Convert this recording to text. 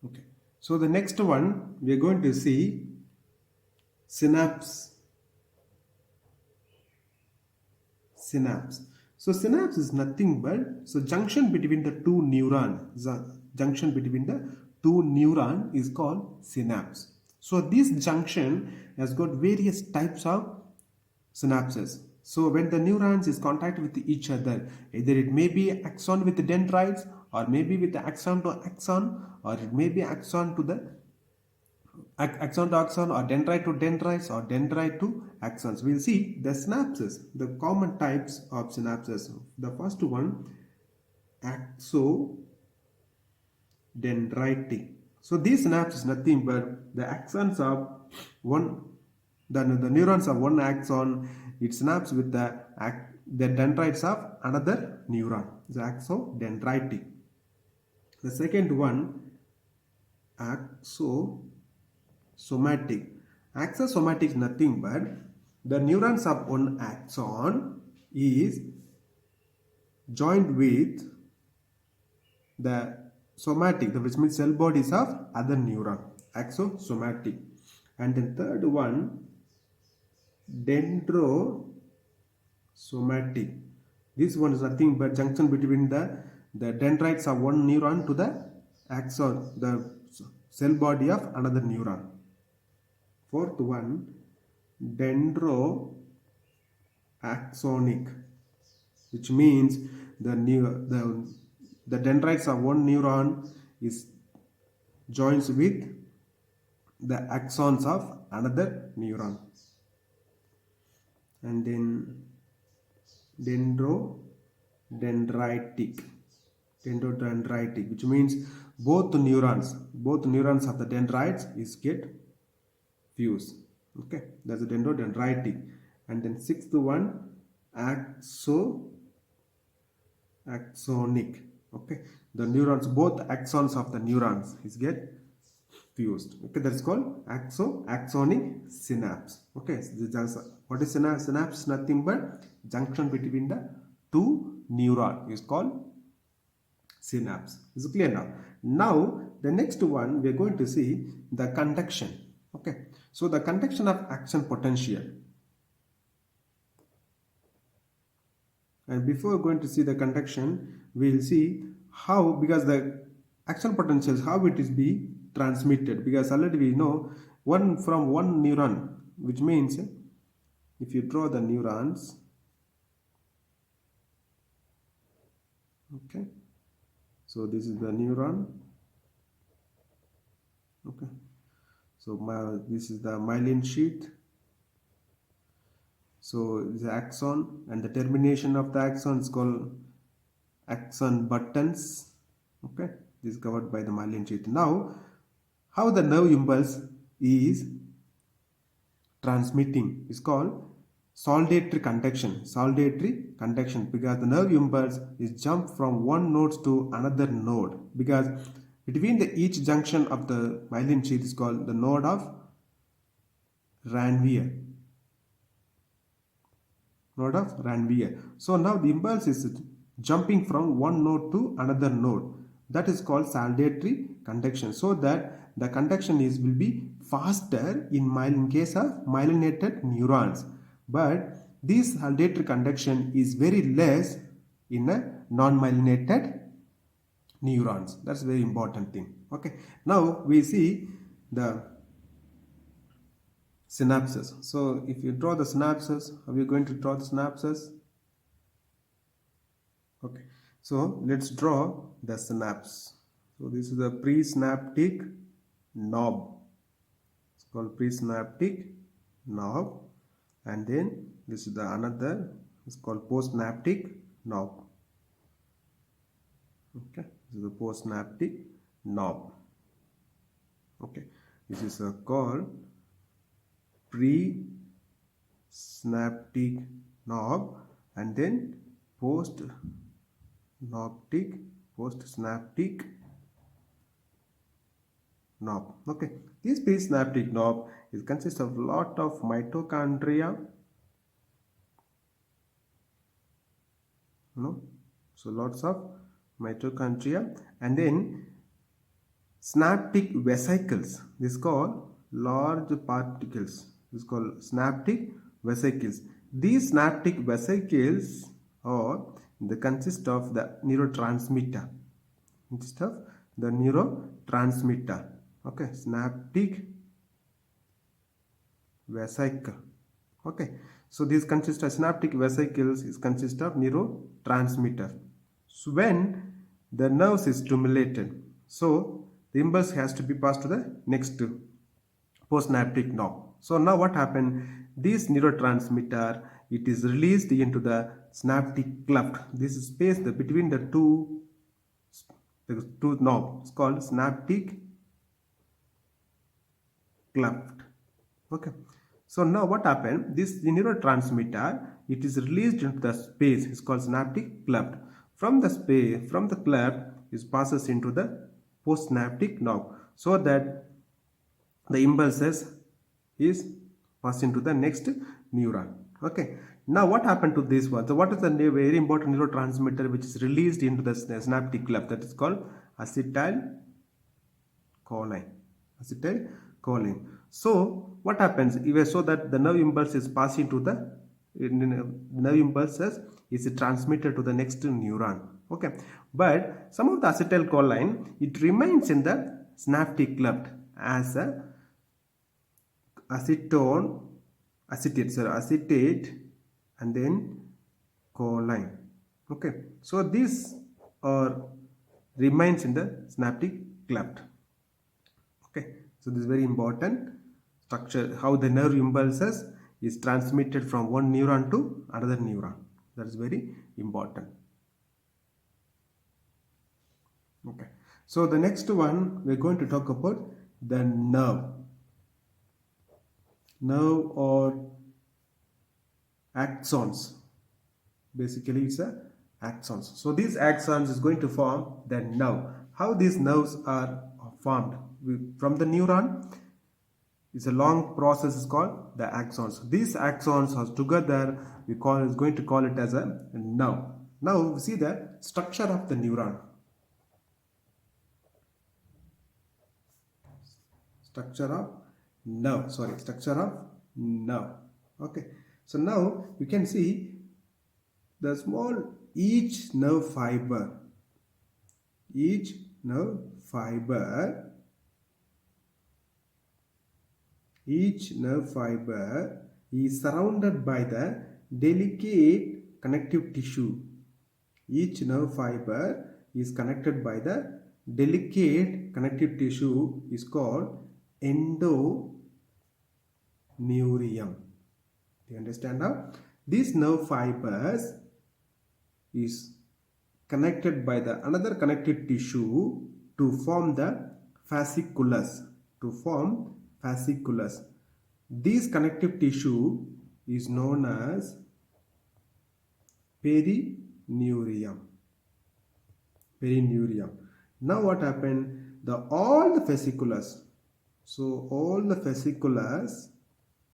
Okay. So the next one we are going to see synapse. Synapse. So synapse is nothing but junction between the two neurons. The junction between the two neuron is called synapse. So this junction has got various types of synapses. So when the neurons is contact with each other, either it may be axon with dendrites, or maybe with the axon to axon, or it may be axon to the axon to axon, or dendrite to dendrites, or dendrite to axons. We'll see the synapses, the common types of synapses. The first one, axodendritic. So these synapses is nothing but the axons of one, the neurons of one axon, it snaps with the dendrites of another neuron, the axodendritic. The second one, axo somatic. Axosomatic is nothing but the neurons of one axon is joined with the somatic, which means cell bodies of other neuron. Axosomatic. And the third one, dendrosomatic. This one is nothing but junction between the dendrites of one neuron to the axon, the cell body of another neuron. Fourth one, dendroaxonic, which means the dendrites of one neuron is joins with the axons of another neuron. And then dendrodendritic, which means both neurons of the dendrites is get fused. Okay, that's a dendrodendritic. And then sixth one, axonic. Okay, the neurons, both axons of the neurons is get fused. Okay, that's called axonic synapse. Okay, so what is synapse? Synapse nothing but junction between the two neuron is called synapse. Is it clear now? Now the next one we are going to see the conduction. Okay, so the conduction of action potential. And before going to see the conduction, we will see how, because the action potentials, how it is be transmitted, because already we know one from one neuron, which means if you draw the neurons, okay, so this is the neuron, okay, so this is the myelin sheath, so the axon, and the termination of the axon is called axon buttons. Okay, this is covered by the myelin sheath. Now how the nerve impulse is transmitting is called solitary conduction, because the nerve impulse is jump from one node to another node, because between each junction of the myelin sheath is called the node of Ranvier. So now the impulse is jumping from one node to another node, that is called saltatory conduction, so that the conduction will be faster in case of myelinated neurons, but this saltatory conduction is very less in a non-myelinated neurons. That's a very important thing. Okay, now we see the synapses. So if you draw the synapses, how are you going to draw the synapses? Okay, so let's draw the synapse. So this is the presynaptic knob. It's called presynaptic knob, and then this is the another, it's called postsynaptic knob. Okay, this is the postsynaptic knob. Okay, this is called presynaptic knob, and then postsynaptic knob. Okay, this presynaptic knob is consists of lot of mitochondria. No, so lots of mitochondria, and then synaptic vesicles. This is called large particles. This is called synaptic vesicles. These synaptic vesicles are they consist of the neurotransmitter. Consist of the neurotransmitter. Okay, synaptic vesicle. Okay, so these consist of synaptic vesicles is consist of neurotransmitter. So when the nerves is stimulated, so the impulse has to be passed to the next postsynaptic nerve. So now what happened? This neurotransmitter it is released into the synaptic cleft. This is space between the two knobs is called synaptic cleft. Okay. So now what happened? This neurotransmitter it is released into the space. It's called synaptic cleft. From the space, from the cleft, it passes into the postsynaptic nerve, so that the impulses is passed into the next neuron. Okay. Now what happened to this one? So what is the very important neurotransmitter which is released into the synaptic cleft? That is called acetylcholine. Acetylcholine. So what happens? So that the nerve impulse is passing to the nerve impulses is transmitted to the next neuron. Okay, but some of the acetylcholine it remains in the synaptic cleft as a acetate and then choline. Okay, so this remains in the synaptic cleft. Okay, so this is very important structure, how the nerve impulses is transmitted from one neuron to another neuron. That is very important. Okay, so the next one we are going to talk about the nerve or axons. Basically it's a axons. So these axons is going to form the nerve. How these nerves are formed from the neuron is a long process is called the axons. These axons are together is going to call it as a nerve. Now we see the structure of the neuron. Structure of nerve. Okay, so now you can see the each nerve fiber is surrounded by the delicate connective tissue. Each nerve fiber is connected by the delicate connective tissue is called endoneurium. Do you understand now? These nerve fibers is connected by the another connective tissue to form the fasciculus. This connective tissue is known as perineurium. Now what happened? All the fasciculus. So all the fasciculus